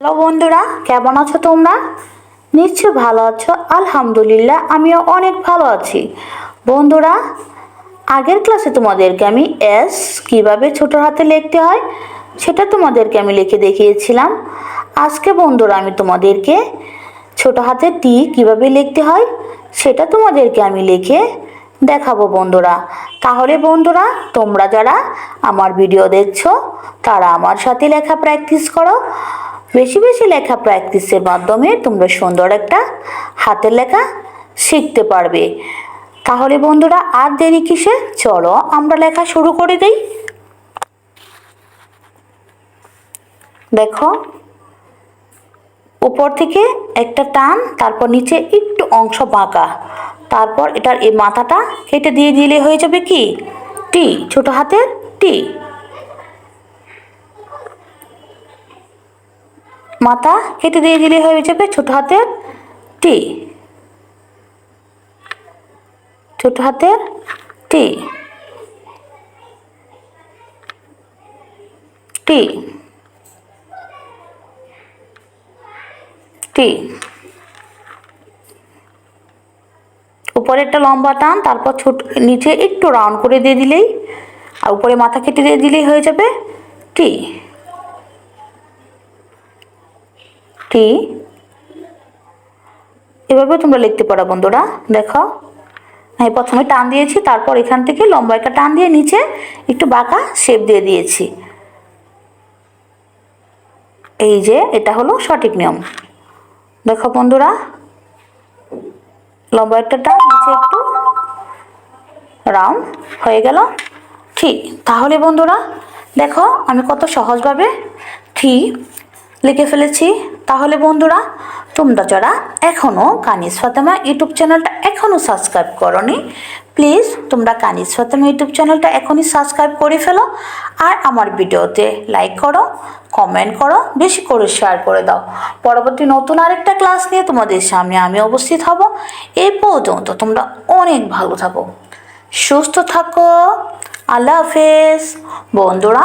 Hello বন্ধুরা, কেমন আছো তোমরা? নিশ্চয় ভালো আছো। আলহামদুলিল্লাহ, আমিও অনেক ভালো আছি। বন্ধুরা, আগের ক্লাসে তোমাদেরকে আমি এস কিভাবে ছোট হাতে লিখতে হয় সেটা তোমাদেরকে আমি লিখে দেখিয়েছিলাম। আজকে বন্ধুরা আমি তোমাদেরকে ছোট হাতে টি কিভাবে লিখতে হয় সেটা তোমাদেরকে আমি লিখে দেখাবো বন্ধুরা। তাহলে বন্ধুরা, তোমরা যারা আমার ভিডিও দেখছো তারা আমার সাথে লেখা প্র্যাকটিস করো। বেশি বেশি লেখা প্র্যাকটিসের মাধ্যমে তোমরা সুন্দর একটা হাতের লেখা শিখতে পারবে। তাহলে বন্ধুরা, আর দেরি কিসে, চলো আমরা লেখা শুরু করে দিই। দেখো, উপর থেকে একটা টান, তারপর নিচে একটু অংশ বাঁকা, তারপর এটার এই মাথাটা কেটে দিয়ে দিলে হয়ে যাবে কি টি, ছোট হাতের টি। মাথা কেটে দিয়ে দিলে হয়ে যাবে ছোট হাতের টি, ছোট হাতের টি, টি, টি। উপরে একটা লম্বা টান, তারপর ছোট নিচে একটু রাউন্ড করে দিয়ে দিলেই, আর উপরে মাথা কেটে দিয়ে দিলেই হয়ে যাবে টি, টি। এভাবে তোমরা লিখতে পারো বন্ধুরা। দেখো, আমি প্রথমে টান দিয়েছি, তারপর এখান থেকে লম্বা একটা টান দিয়ে নিচে একটু বাঁকা শেপ দিয়ে দিয়েছি। এই যে এটা হলো সঠিক নিয়ম। দেখো বন্ধুরা, লম্বা একটা টান, নিচে একটু রাউন্ড, হয়ে গেল ঠিক। তাহলে বন্ধুরা দেখো, আমি কত সহজভাবে ঠিক লিখে ফেলেছি। তাহলে বন্ধুরা, তোমরা যারা এখনও কানিজ ফাতেমা ইউটিউব চ্যানেলটা এখনও সাবস্ক্রাইব করোনি, প্লিজ তোমরা কানিজ ফাতেমা ইউটিউব চ্যানেলটা এখনই সাবস্ক্রাইব করে ফেলো। আর আমার ভিডিওতে লাইক করো, কমেন্ট করো, বেশি করে শেয়ার করে দাও। পরবর্তী নতুন আরেকটা ক্লাস নিয়ে তোমাদের সামনে আমি উপস্থিত হব। এই পর্যন্ত তোমরা অনেক ভালো থাকো, সুস্থ থাকো। আল্লাহ হাফেজ বন্ধুরা।